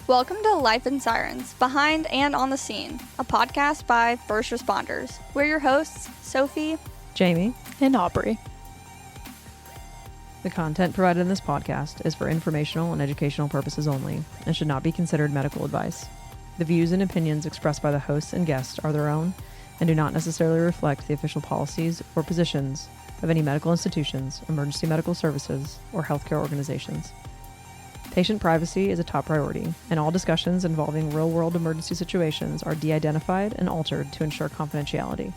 Welcome to Life in Sirens, Behind and on the Scene, a podcast by first responders. We're your hosts, Sophie, Jaime, and Aubrey. The content provided in this podcast is for informational and educational purposes only and should not be considered medical advice. The views and opinions expressed by the hosts and guests are their own and do not necessarily reflect the official policies or positions of any medical institutions, emergency medical services, or healthcare organizations. Patient privacy is a top priority, and all discussions involving real-world emergency situations are de-identified and altered to ensure confidentiality.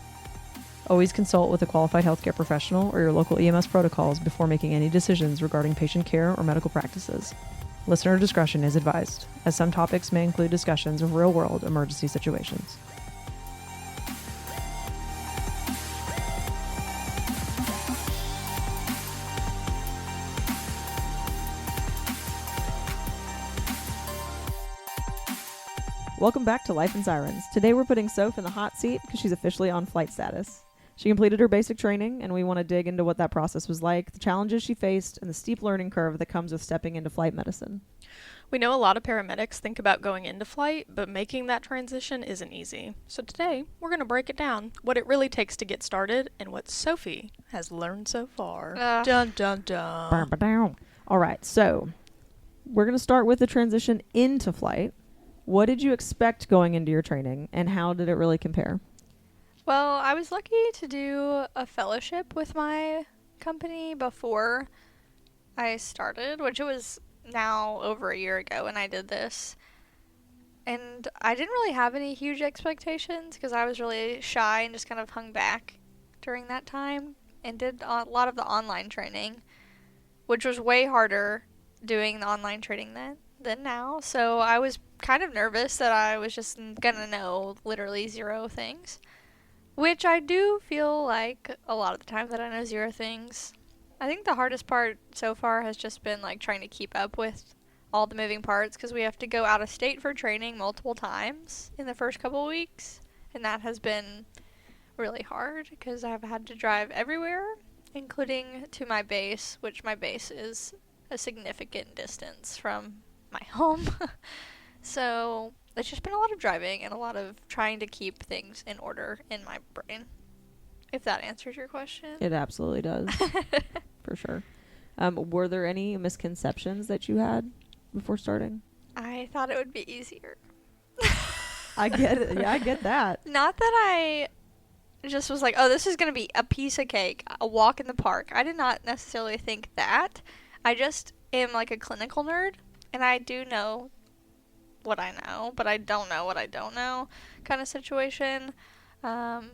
Always consult with a qualified healthcare professional or your local EMS protocols before making any decisions regarding patient care or medical practices. Listener discretion is advised, as some topics may include discussions of real-world emergency situations. Welcome back to Life in Sirens. Today we're putting Soph in the hot seat because she's officially on flight status. She completed her basic training, and we want to dig into what that process was like, the challenges she faced, and the steep learning curve that comes with stepping into flight medicine. We know a lot of paramedics think about going into flight, but making that transition isn't easy. So today, we're going to break it down, what it really takes to get started, and what Sophie has learned so far. Dun dun dun. All right, so we're going to start with the transition into flight. What did you expect going into your training, and how did it really compare? Well, I was lucky to do a fellowship with my company before I started, which it was now over a year ago when I did this. And I didn't really have any huge expectations because I was really shy and just kind of hung back during that time and did a lot of the online training, which was way harder doing the online training than now. So I was kind of nervous that I was just gonna know literally zero things, which I do feel like a lot of the time that I know zero things. I think the hardest part so far has just been like trying to keep up with all the moving parts because we have to go out of state for training multiple times in the first couple of weeks, and that has been really hard because I've had to drive everywhere, including to my base, which my base is a significant distance from my home. So it's just been a lot of driving and a lot of trying to keep things in order in my brain, if that answers your question. It absolutely does. For sure. Were there any misconceptions that you had before starting? I thought it would be easier. I get it. Yeah, I get that. Not that I just was like, oh, this is going to be a piece of cake, a walk in the park. I did not necessarily think that. I just am like a clinical nerd, and I do know what I know, but I don't know what I don't know kind of situation. I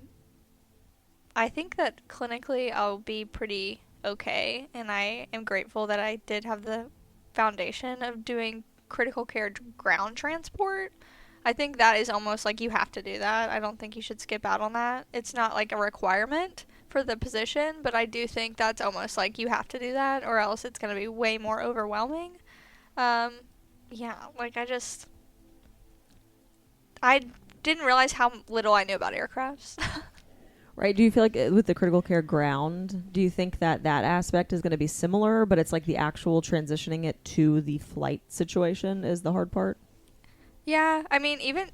think that clinically I'll be pretty okay, and I am grateful that I did have the foundation of doing critical care ground transport. I think that is almost like you have to do that. I don't think you should skip out on that. It's not like a requirement for the position, but I do think that's almost like you have to do that or else it's going to be way more overwhelming. Yeah, like I didn't realize how little I knew about aircrafts. Right. Do you feel like with the critical care ground, do you think that that aspect is going to be similar, but it's like the actual transitioning it to the flight situation is the hard part? Yeah, I mean, even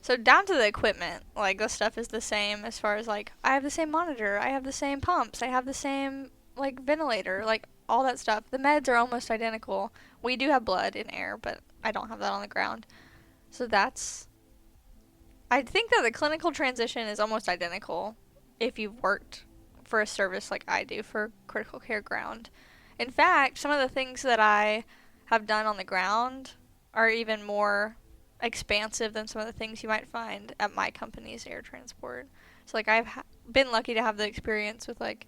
so down to the equipment, like the stuff is the same as far as like I have the same monitor, I have the same pumps, I have the same like ventilator, like all that stuff. The meds are almost identical. We do have blood in air, but I don't have that on the ground. So I think that the clinical transition is almost identical if you've worked for a service like I do for critical care ground. In fact, some of the things that I have done on the ground are even more expansive than some of the things you might find at my company's air transport. So like I've been lucky to have the experience with like,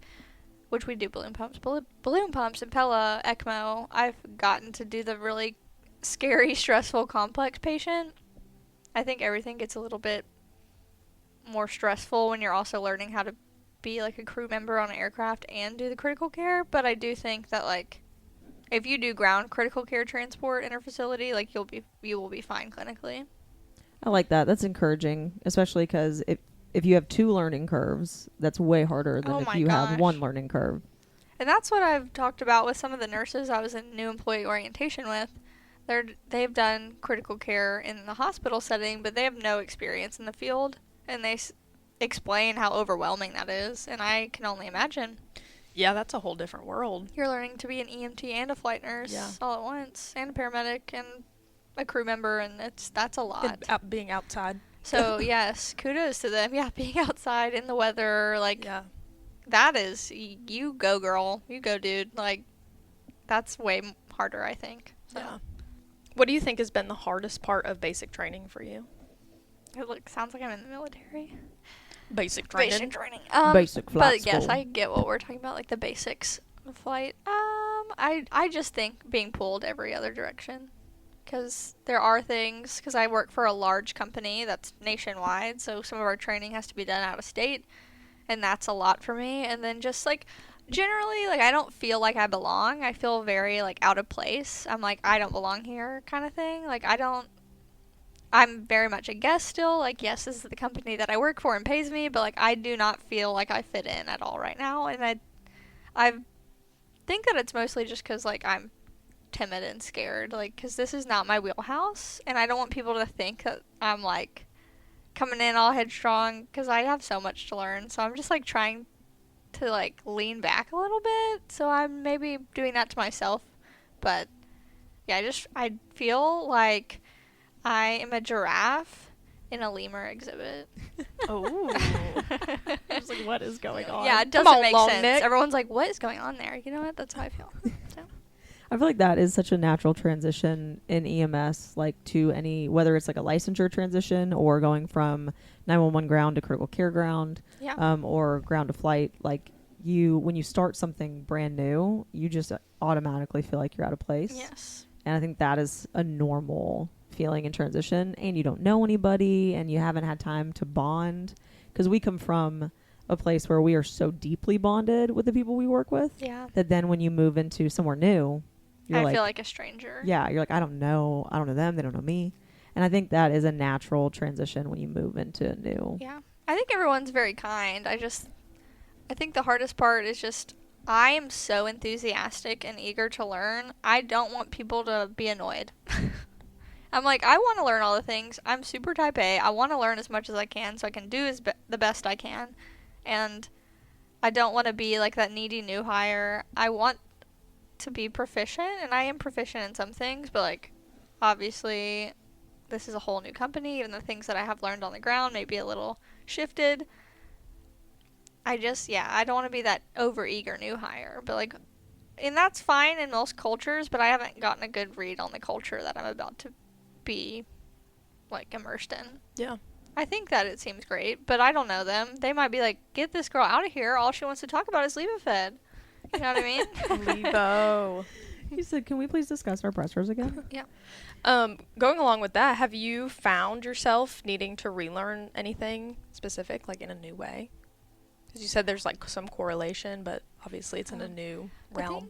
which we do balloon pumps, Impella, ECMO. I've gotten to do the really scary, stressful, complex patient. I think everything gets a little bit more stressful when you're also learning how to be like a crew member on an aircraft and do the critical care, but I do think that like if you do ground critical care transport in a facility, like you will be fine clinically. I like that. That's encouraging, especially because if you have two learning curves, that's way harder than if you have one learning curve. And that's what I've talked about with some of the nurses I was in new employee orientation with, they've done critical care in the hospital setting, but they have no experience in the field, and they explain how overwhelming that is, and I can only imagine. Yeah, that's a whole different world. You're learning to be an EMT and a flight nurse all at once, and a paramedic and a crew member, and that's a lot. Being outside. So yes, kudos to them. Yeah, being outside in the weather, like that is, you go girl, you go dude. Like that's way harder, I think. So. Yeah. What do you think has been the hardest part of basic training for you? It sounds like I'm in the military. Basic training. Basic training. Basic flight But yes, school. I get what we're talking about, like the basics of flight. I just think being pulled every other direction. Because there are things, because I work for a large company that's nationwide, so some of our training has to be done out of state, and that's a lot for me. And then just, like, generally, like, I don't feel like I belong. I feel very, like, out of place. I'm like, I don't belong here kind of thing. Like, I'm very much a guest still. Like, yes, this is the company that I work for and pays me, but, like, I do not feel like I fit in at all right now. And I think that it's mostly just because, like, I'm timid and scared, like, because this is not my wheelhouse, and I don't want people to think that I'm, like, coming in all headstrong, because I have so much to learn, so I'm just, like, trying to, like, lean back a little bit, so I'm maybe doing that to myself, but, yeah, I feel like I am a giraffe in a lemur exhibit. Oh. I was like, what is going on? Yeah, it doesn't make sense. Everyone's like, what is going on there? You know what? That's how I feel. So. I feel like that is such a natural transition in EMS, like to any, whether it's like a licensure transition or going from 911 ground to critical care ground, or ground to flight. Like when you start something brand new, you just automatically feel like you're out of place. Yes. And I think that is a normal feeling in transition, and you don't know anybody and you haven't had time to bond, because we come from a place where we are so deeply bonded with the people we work with that then when you move into somewhere new, I feel like a stranger. Yeah, you're like, I don't know them, they don't know me. And I think that is a natural transition when you move into new. Yeah. I think everyone's very kind. I think the hardest part is just, I am so enthusiastic and eager to learn. I don't want people to be annoyed. I'm like, I want to learn all the things. I'm super type A. I want to learn as much as I can so I can do the best I can. And I don't want to be like that needy new hire. I want to be proficient, and I am proficient in some things, but like obviously this is a whole new company. Even the things that I have learned on the ground may be a little shifted. I don't want to be that overeager new hire, but like, and that's fine in most cultures, but I haven't gotten a good read on the culture that I'm about to be like immersed in. Yeah. I think that it seems great, but I don't know them. They might be like, get this girl out of here. All she wants to talk about is leave-a-fed. You know what I mean? Levo. He said, can we please discuss our pressures again? Yeah. Going along with that, have you found yourself needing to relearn anything specific, like in a new way? Because you said there's like some correlation, but obviously it's in a new realm.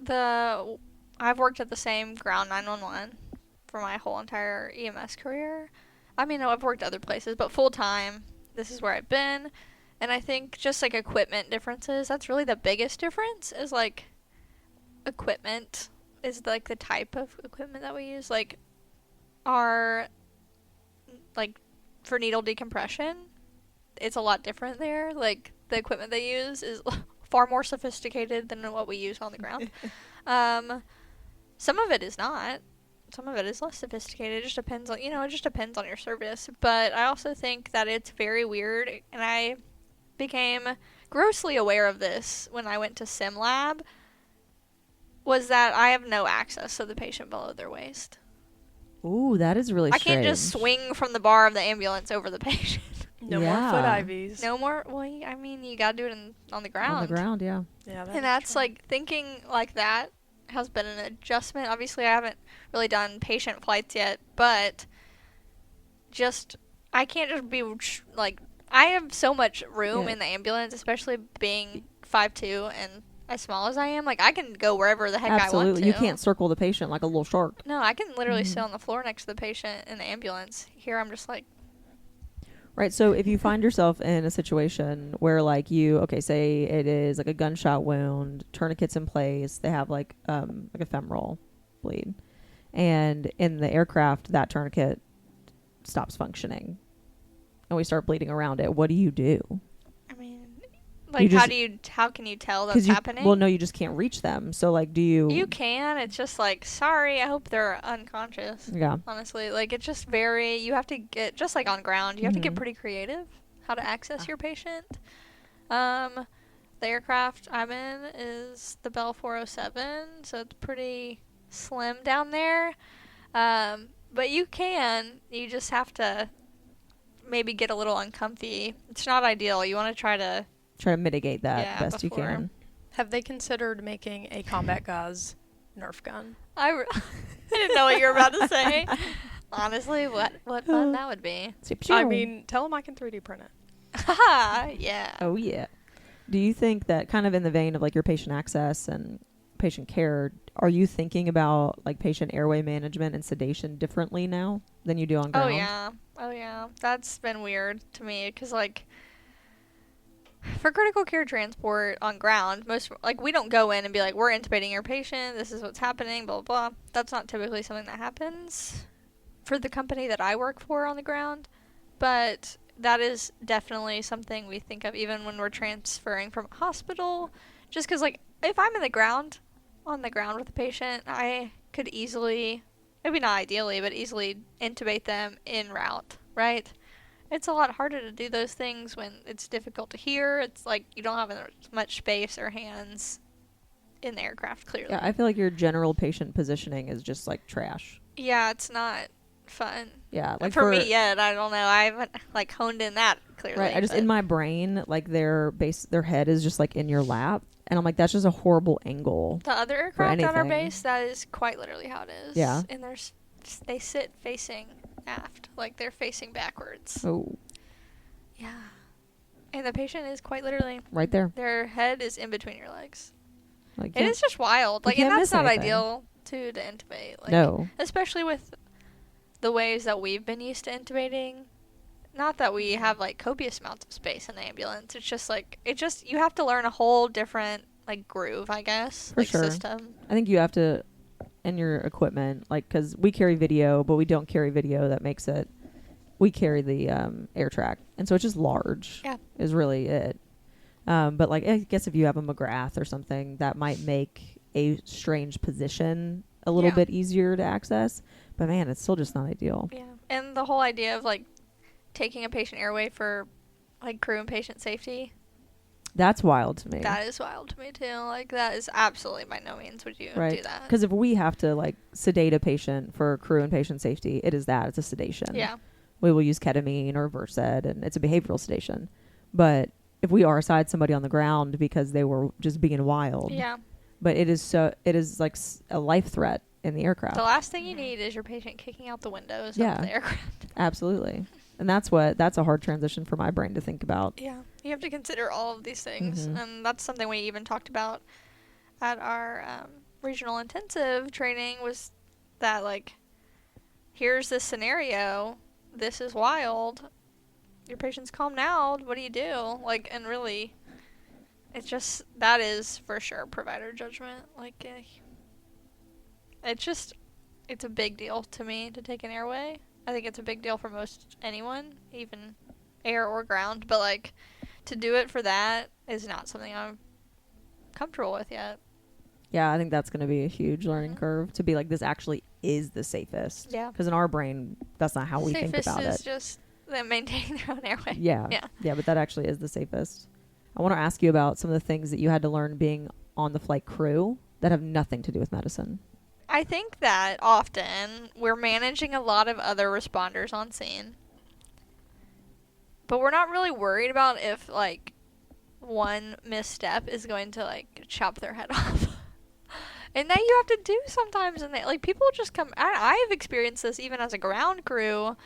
I think I've worked at the same ground 911 for my whole entire EMS career. I mean, I've worked other places, but full time, this is where I've been. And I think just like equipment differences, that's really the biggest difference, is like equipment is like the type of equipment that we use. Like for needle decompression, it's a lot different there. Like the equipment they use is far more sophisticated than what we use on the ground. Some of it is not. Some of it is less sophisticated. It just depends on, it just depends on your service. But I also think that it's very weird, and I became grossly aware of this when I went to Sim Lab, was that I have no access to the patient below their waist. Ooh, that is really strange. I can't just swing from the bar of the ambulance over the patient. No more foot IVs. No more. Well, I mean, you gotta do it on the ground. On the ground, yeah. Yeah, and that's true. Like, thinking like that has been an adjustment. Obviously, I haven't really done patient flights yet, but I can't just be like, I have so much room in the ambulance, especially being 5'2" and as small as I am. Like, I can go wherever the heck I want to. You can't circle the patient like a little shark. No, I can literally sit on the floor next to the patient in the ambulance. Here, I'm just like... Right, so if you find yourself in a situation where, like, say it is like a gunshot wound, tourniquets in place, they have like a femoral bleed, And in the aircraft, that tourniquet stops functioning and we start bleeding around it. What do you do? I mean, like, how can you tell that's happening? Well, no, you just can't reach them. So, like, do you... You can. It's just like, sorry, I hope they're unconscious. Yeah. Honestly, like, it's just you have to get, just like on ground, you have to get pretty creative how to access your patient. The aircraft I'm in is the Bell 407, so it's pretty slim down there. But you just have to maybe get a little uncomfy. It's not ideal. You want to try to mitigate that best you can. Have they considered making a combat gauze Nerf gun? I didn't know what you were about to say. Honestly, what fun that would be. I mean, tell them I can 3D print it. Yeah. Oh, yeah. Do you think that, kind of in the vein of like your patient access and patient care, are you thinking about like patient airway management and sedation differently now than you do on ground? Oh yeah. That's been weird to me because, like, for critical care transport on ground, we don't go in and be like, we're intubating your patient, this is what's happening, blah blah blah. That's not typically something that happens for the company that I work for on the ground, but that is definitely something we think of even when we're transferring from a hospital. Just because, like, if I'm on the ground with a patient, I could easily, maybe not ideally, but easily intubate them en route, right? It's a lot harder to do those things when it's difficult to hear. It's like you don't have as much space or hands in the aircraft, clearly. Yeah, I feel like your general patient positioning is just like trash. Yeah, it's not fun. Yeah, like for me yet, I don't know. I haven't like honed in that clearly. Right, in my brain, like their head is just like in your lap, and I'm like, that's just a horrible angle. The other aircraft on our base, that is quite literally how it is. Yeah, and they sit facing aft, like they're facing backwards. Oh. Yeah, and the patient is quite literally right there. Their head is in between your legs. Like, it is just wild. Like, and that's not ideal to intubate. Like, no, especially with the ways that we've been used to intubating. Not that we have like copious amounts of space in the ambulance. It's just like you have to learn a whole different like groove, I guess. For like sure. System. I think you have to, and your equipment, like, because we carry video, but we don't carry video that makes it. We carry the air track, and so it's just large. Yeah, is really it. But like, I guess if you have a McGrath or something, that might make a strange position a little bit easier to access. But man, it's still just not ideal. Yeah, and the whole idea of like taking a patient airway for like crew and patient safety. That's wild to me. That is wild to me too. Like, that is absolutely by no means would you do that. Because if we have to like sedate a patient for crew and patient safety, it's a sedation. Yeah. We will use ketamine or Versed, and it's a behavioral sedation. But if we are aside somebody on the ground because they were just being wild. Yeah. But it is like a life threat in the aircraft. The last thing you need is your patient kicking out the windows of the aircraft. Absolutely. And that's a hard transition for my brain to think about. Yeah. You have to consider all of these things. Mm-hmm. And that's something we even talked about at our regional intensive training, was that, like, here's this scenario. This is wild. Your patient's calm now. What do you do? Like, and really, it's just, that is for sure provider judgment. Like, it's a big deal to me to take an airway. I think it's a big deal for most anyone, even air or ground. But, like, to do it for that is not something I'm comfortable with yet. Yeah, I think that's going to be a huge learning curve, to be like, this actually is the safest. Yeah. Because in our brain, that's not how we think about it. Safest is just them maintaining their own airway. Yeah. Yeah, but that actually is the safest. I want to ask you about some of the things that you had to learn being on the flight crew that have nothing to do with medicine. I think that often we're managing a lot of other responders on scene, but we're not really worried about if, like, one misstep is going to, like, chop their head off. And that you have to do sometimes. And like, people just come. I've experienced this even as a ground crew,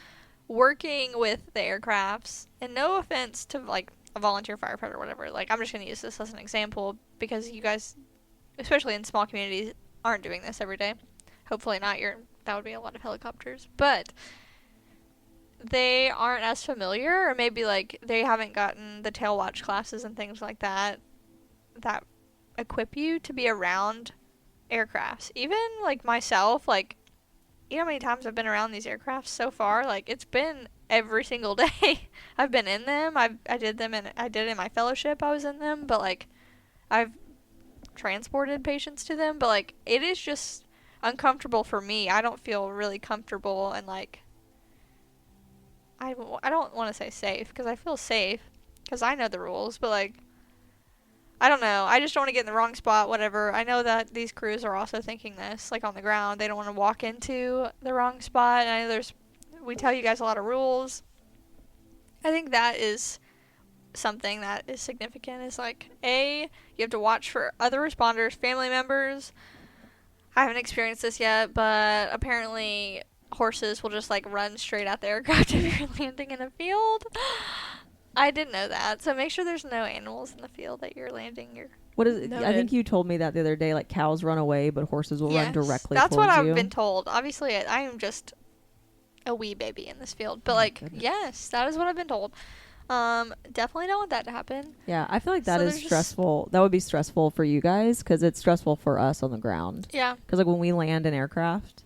working with the aircrafts. And no offense to, like, a volunteer firefighter or whatever. Like, I'm just going to use this as an example because you guys, especially in small communities, aren't doing this every day. Hopefully not. That would be a lot of helicopters. But they aren't as familiar, or maybe, like, they haven't gotten the tail watch classes and things like that equip you to be around aircrafts. Even, like, myself, like, you know how many times I've been around these aircraft so far? Like, it's been every single day. I've been in them. I did them, and I did it in my fellowship. I was in them, but like, I've transported patients to them. But like, it is just uncomfortable for me. I don't feel really comfortable, and like, I don't want to say safe because I feel safe because I know the rules. But like, I don't know. I just don't want to get in the wrong spot, whatever. I know that these crews are also thinking this, like on the ground. They don't want to walk into the wrong spot. And I know we tell you guys a lot of rules. I think that is something that is significant. Is like, you have to watch for other responders, family members. I haven't experienced this yet, but apparently horses will just like run straight at the aircraft if you're landing in a field. I didn't know that. So make sure there's no animals in the field that you're landing your... What is it? Noted. I think you told me that the other day, like cows run away, but horses will run directly that's towards what you. I've been told. Obviously, I am just a wee baby in this field. But like, yes, that is what I've been told. Definitely don't want that to happen. Yeah, I feel like that So is stressful. That would be stressful for you guys because it's stressful for us on the ground. Yeah. Because like when we land an aircraft,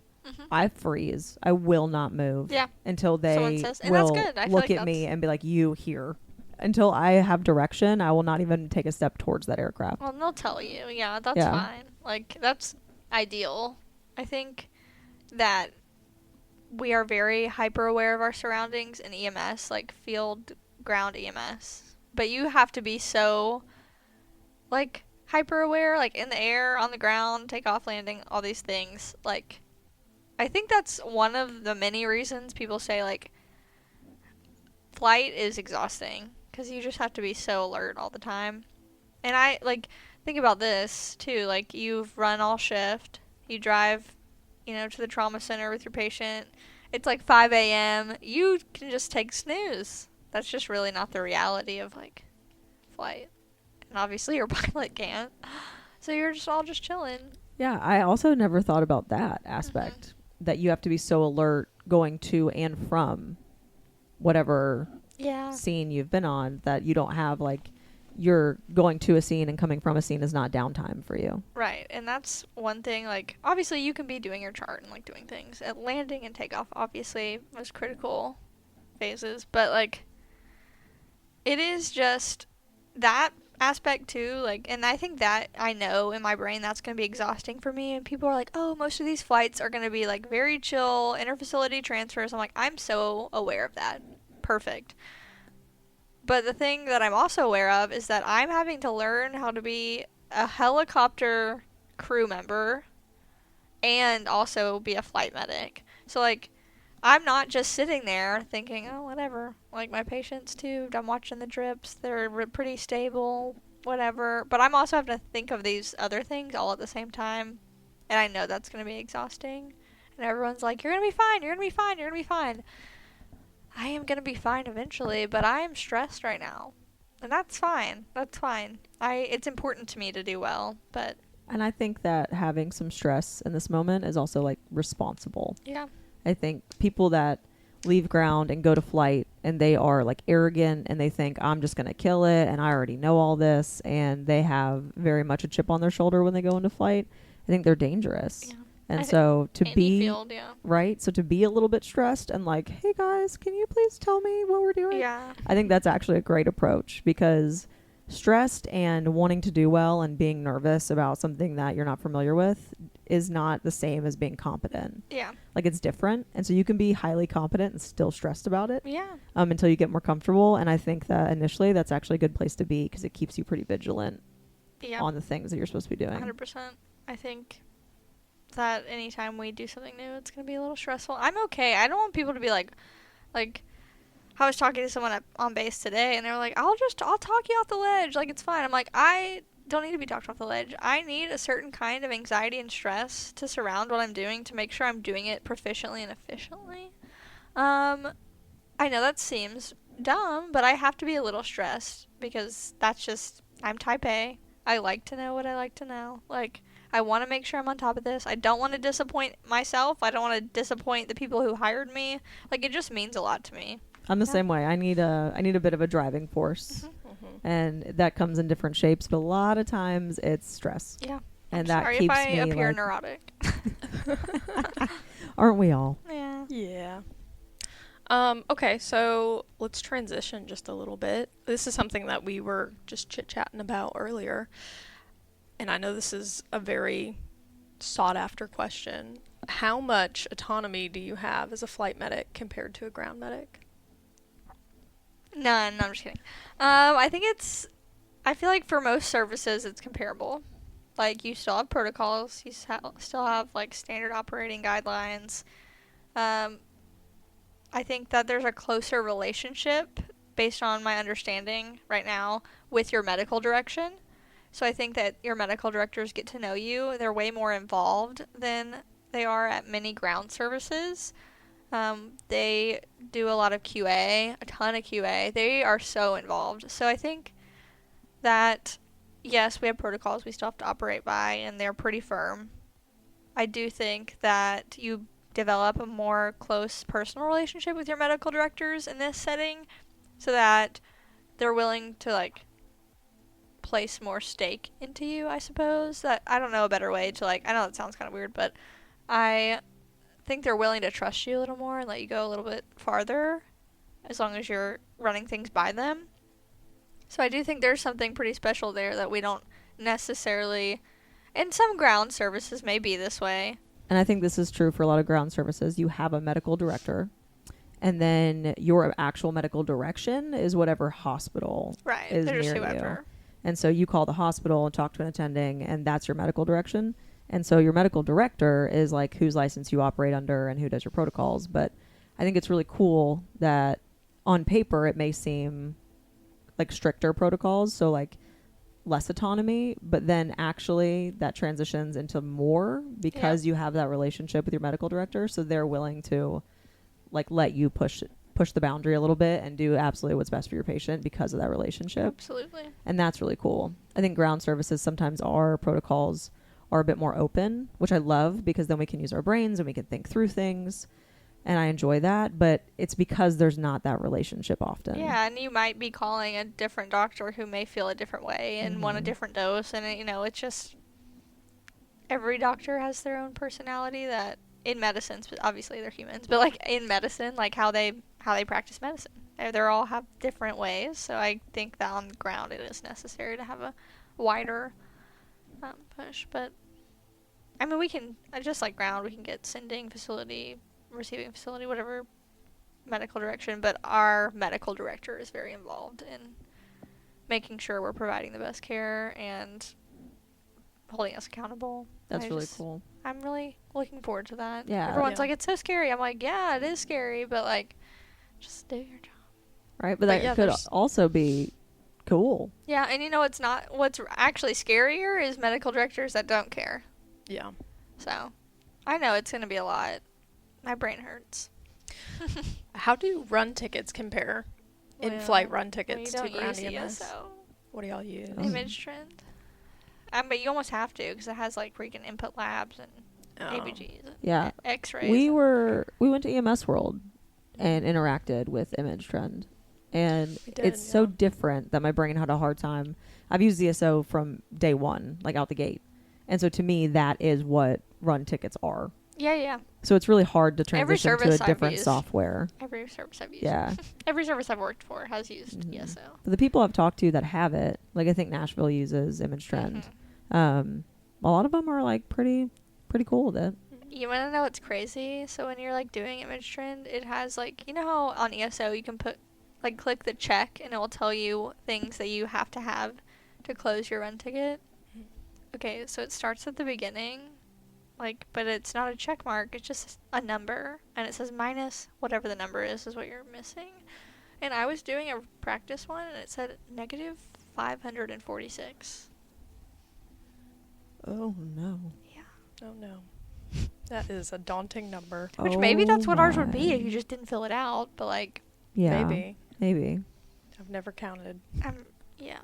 I freeze. I will not move. Yeah. Until they says, and will that's good. I feel look like at me and be like, "You here." Until I have direction, I will not even take a step towards that aircraft. Well, they'll tell you. Yeah, that's fine. Like, that's ideal. I think that we are very hyper aware of our surroundings in EMS, like field ground EMS. But you have to be so, like, hyper aware, like in the air, on the ground, takeoff, landing, all these things. Like, I think that's one of the many reasons people say, like, flight is exhausting. Because you just have to be so alert all the time. And I, like, think about this, too. Like, you've run all shift. You drive, to the trauma center with your patient. It's like 5 a.m. You can just take snooze. That's just really not the reality of, like, flight. And obviously your pilot can't. So you're just all just chilling. Yeah, I also never thought about that aspect. That you have to be so alert going to and from whatever scene you've been on that you don't have, like, you're going to a scene and coming from a scene is not downtime for you. Right. And that's one thing, like, obviously you can be doing your chart and, like, doing things. At landing and takeoff, obviously, most critical phases. But, like, it is just that aspect, too. Like, and I think that I know in my brain that's going to be exhausting for me. And people are like, oh, most of these flights are going to be, like, very chill, interfacility transfers. I'm like, I'm so aware of that. Perfect. But the thing that I'm also aware of is that I'm having to learn how to be a helicopter crew member and also be a flight medic. So, like, I'm not just sitting there thinking, oh, whatever. Like, my patients tubed, I'm watching the drips, they're pretty stable, whatever. But I'm also having to think of these other things all at the same time. And I know that's going to be exhausting. And everyone's like, you're going to be fine, you're going to be fine, you're going to be fine. I am going to be fine eventually, but I am stressed right now. And that's fine. That's fine. It's important to me to do well, but... And I think that having some stress in this moment is also, like, responsible. Yeah. I think people that leave ground and go to flight and they are, like, arrogant and they think, I'm just going to kill it and I already know all this, and they have very much a chip on their shoulder when they go into flight, I think they're dangerous. Yeah. And so to be field, right, so to be a little bit stressed and like, hey guys, can you please tell me what we're doing? Yeah. I think that's actually a great approach, because stressed and wanting to do well and being nervous about something that you're not familiar with is not the same as being competent. Yeah. Like, it's different. And so you can be highly competent and still stressed about it. Yeah. Until you get more comfortable. And I think that initially that's actually a good place to be, because it keeps you pretty vigilant on the things that you're supposed to be doing. 100%. I think that anytime we do something new, it's going to be a little stressful. I'm okay. I don't want people to be like, I was talking to someone on base today, and they were like, I'll talk you off the ledge. Like, it's fine. I'm like, I don't need to be talked off the ledge. I need a certain kind of anxiety and stress to surround what I'm doing to make sure I'm doing it proficiently and efficiently. I know that seems dumb, but I have to be a little stressed, because that's just, I'm type A. I like to know what I like to know. Like, I want to make sure I'm on top of this. I don't want to disappoint myself. I don't want to disappoint the people who hired me. Like, it just means a lot to me. I'm the same way. I need a bit of a driving force, and that comes in different shapes. But a lot of times it's stress. Yeah, and I'm that sorry keeps if I me appear like, neurotic. Aren't we all? Yeah. Yeah. Okay, so let's transition just a little bit. This is something that we were just chit-chatting about earlier, and I know this is a very sought-after question. How much autonomy do you have as a flight medic compared to a ground medic? None. No, I'm just kidding. I feel like for most services, it's comparable. Like, you still have protocols. You still have, like, standard operating guidelines. I think that there's a closer relationship, based on my understanding right now, with your medical direction. So I think that your medical directors get to know you. They're way more involved than they are at many ground services. They do a lot of QA, a ton of QA. They are so involved. So I think that, yes, we have protocols we still have to operate by, and they're pretty firm. I do think that you develop a more close personal relationship with your medical directors in this setting, so that they're willing to, like, place more stake into you, I suppose. That, I don't know a better way to, like, I know that sounds kind of weird, but I think they're willing to trust you a little more and let you go a little bit farther, as long as you're running things by them. So I do think there's something pretty special there that we don't necessarily, and some ground services may be this way. And I think this is true for a lot of ground services. You have a medical director, and then your actual medical direction is whatever hospital Right. is They're just near whoever. you. And so you call the hospital and talk to an attending, and that's your medical direction. And so your medical director is like whose license you operate under and who does your protocols. But I think it's really cool that on paper it may seem like stricter protocols, so like less autonomy, but then actually that transitions into more because you have that relationship with your medical director, so they're willing to like let you push the boundary a little bit and do absolutely what's best for your patient because of that relationship. Absolutely. And that's really cool. I think ground services, sometimes our protocols are a bit more open, which I love because then we can use our brains and we can think through things. And I enjoy that, but it's because there's not that relationship often. Yeah, and you might be calling a different doctor who may feel a different way and want a different dose, and it's just every doctor has their own personality that in medicine, obviously they're humans, but like in medicine, like how they practice medicine, they're all have different ways. So I think that on the ground it is necessary to have a wider push. But I mean, we can just like ground, we can get sending facility, receiving facility, whatever medical direction, but our medical director is very involved in making sure we're providing the best care and holding us accountable. That's really cool. I'm really looking forward to that. Yeah. Everyone's like, it's so scary. I'm like, yeah, it is scary, but like, just do your job. Right, but that could also be cool. Yeah, and it's not, what's actually scarier is medical directors that don't care. Yeah. So, I know it's going to be a lot. My brain hurts. How do run tickets compare? In-flight run tickets to ground EMS? ESO. What do y'all use? Image trend. But you almost have to because it has like freaking input labs and ABGs and Yeah. X-rays. We went to EMS World and interacted with Image Trend, and it's so different that my brain had a hard time. I've used ESO from day one, like out the gate, and so to me that is what run tickets are. Yeah. So it's really hard to transition to a different software. Every service I've used. Yeah. Every service I've worked for has used ESO. But the people I've talked to that have it, like I think Nashville uses Image Trend. A lot of them are like pretty cool with it. You want to know what's crazy? So when you're like doing Image Trend, it has like, how on ESO you can put like click the check and it will tell you things that you have to close your run ticket. Okay, so it starts at the beginning. Like, but it's not a check mark, it's just a number, and it says minus whatever the number is what you're missing. And I was doing a practice one, and it said negative 546. Oh, no. Yeah. Oh, no. That is a daunting number. Which maybe that's what ours would be if you just didn't fill it out, but like... Yeah. Maybe. I've never counted. Yeah.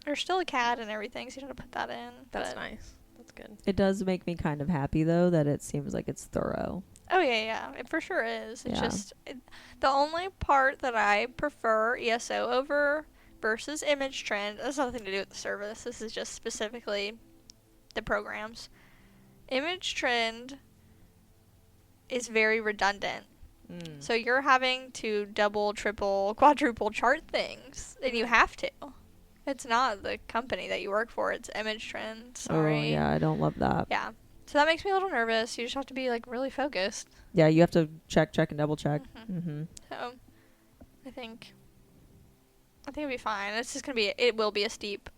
There's still a CAD and everything, so you don't have to put that in. That's nice. That's good. It does make me kind of happy, though, that it seems like it's thorough. Oh, yeah. It for sure is. It's just... the only part that I prefer ESO over versus Image Trend, has nothing to do with the service. This is just specifically the programs. Image Trend is very redundant. So you're having to double, triple, quadruple chart things, and you have to. It's not the company that you work for, it's Image Trend. Sorry. Oh, yeah, I don't love that. Yeah. So that makes me a little nervous. You just have to be like really focused. Yeah, you have to check, and double check. So I think it'll be fine. It's just it will be a steep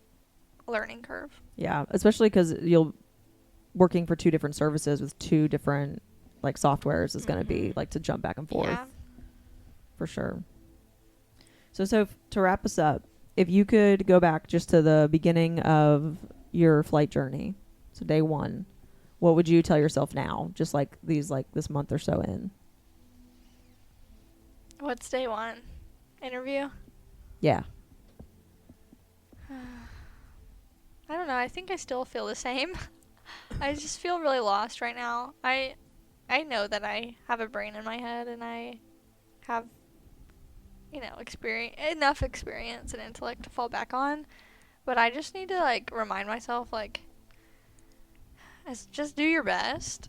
learning curve. Yeah, especially because you'll working for 2 different services with 2 different like softwares is going to be like to jump back and forth. Yeah. For sure. So to wrap us up, if you could go back just to the beginning of your flight journey, so day 1, what would you tell yourself now, just like this month or so in? What's day 1? Interview? Yeah. I don't know. I think I still feel the same. I just feel really lost right now. I know that I have a brain in my head and I have, enough experience and intellect to fall back on. But I just need to, like, remind myself, like, just do your best.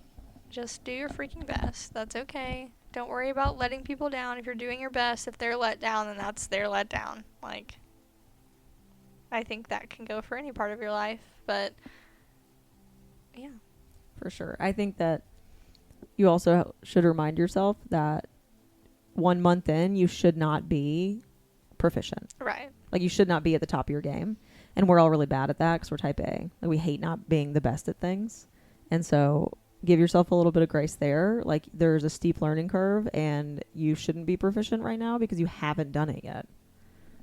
Just do your freaking best. That's okay. Don't worry about letting people down. If you're doing your best, if they're let down, then that's their let down. Like, I think that can go for any part of your life. But, yeah. For sure. I think that you also should remind yourself that 1 month in, you should not be proficient. Right. Like, you should not be at the top of your game. And we're all really bad at that because we're type A. Like, we hate not being the best at things. And so give yourself a little bit of grace there. Like, there's a steep learning curve and you shouldn't be proficient right now because you haven't done it yet.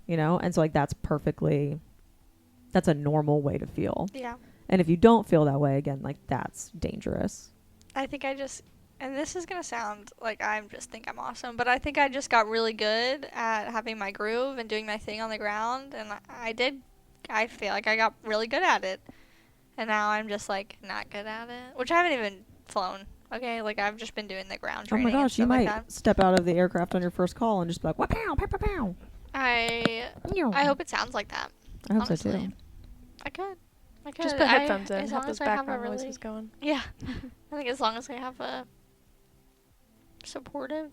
And so, like, that's a normal way to feel. Yeah. And if you don't feel that way, again, like, that's dangerous. I think and this is going to sound like I just think I'm awesome, but I think I just got really good at having my groove and doing my thing on the ground, and I feel like I got really good at it. And now I'm just, like, not good at it, which I haven't even flown, okay? Like, I've just been doing the ground training. Oh my gosh, you might like step out of the aircraft on your first call and just be like, "What, pow, pow, pow, pow." I hope it sounds like that. I hope honestly. so too. I could. Just put headphones in, as have long those as I have background a really, noises going. Yeah. I think as long as I have a supportive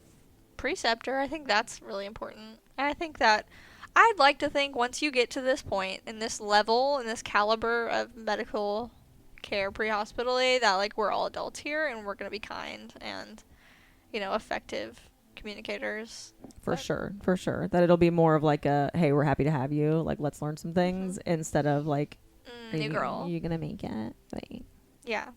preceptor, I think that's really important. And I think that I'd like to think once you get to this point in this level, in this caliber of medical care pre-hospitally, that, like, we're all adults here and we're going to be kind and, effective communicators. For sure. That it'll be more of like a, hey, we're happy to have you. Like, let's learn some things instead of like, new girl. Are you going to make it? Wait. Yeah.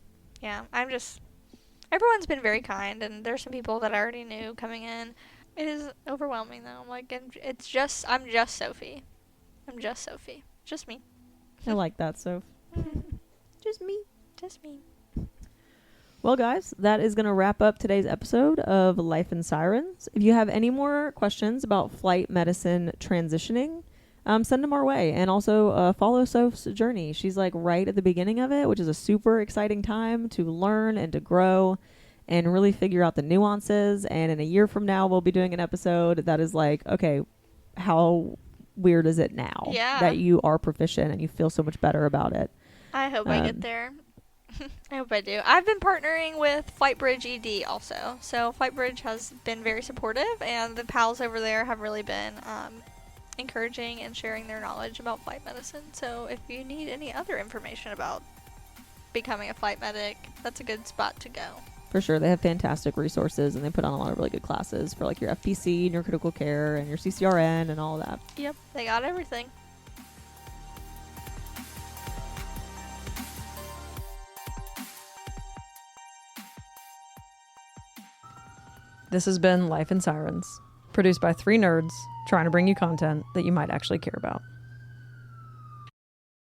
Everyone's been very kind, and there's some people that I already knew coming in. It is overwhelming, though. I'm just Sophie. I'm just Sophie. Just me. I like that, Soph. Just me. Well, guys, that is going to wrap up today's episode of Life in Sirens. If you have any more questions about flight medicine transitioning, send them our way. And also follow Soph's journey. She's like right at the beginning of it, which is a super exciting time to learn and to grow and really figure out the nuances. And in a year from now, we'll be doing an episode that is like, okay, how weird is it now that you are proficient and you feel so much better about it? I hope I get there. I hope I do. I've been partnering with FlightBridge ED also. So FlightBridge has been very supportive, and the pals over there have really been encouraging and sharing their knowledge about flight medicine. So if you need any other information about becoming a flight medic, that's a good spot to go. For sure. They have fantastic resources, and they put on a lot of really good classes for like your FPC and your critical care and your CCRN and all that. Yep. They got everything. This has been Life in Sirens, produced by 3 nerds trying to bring you content that you might actually care about.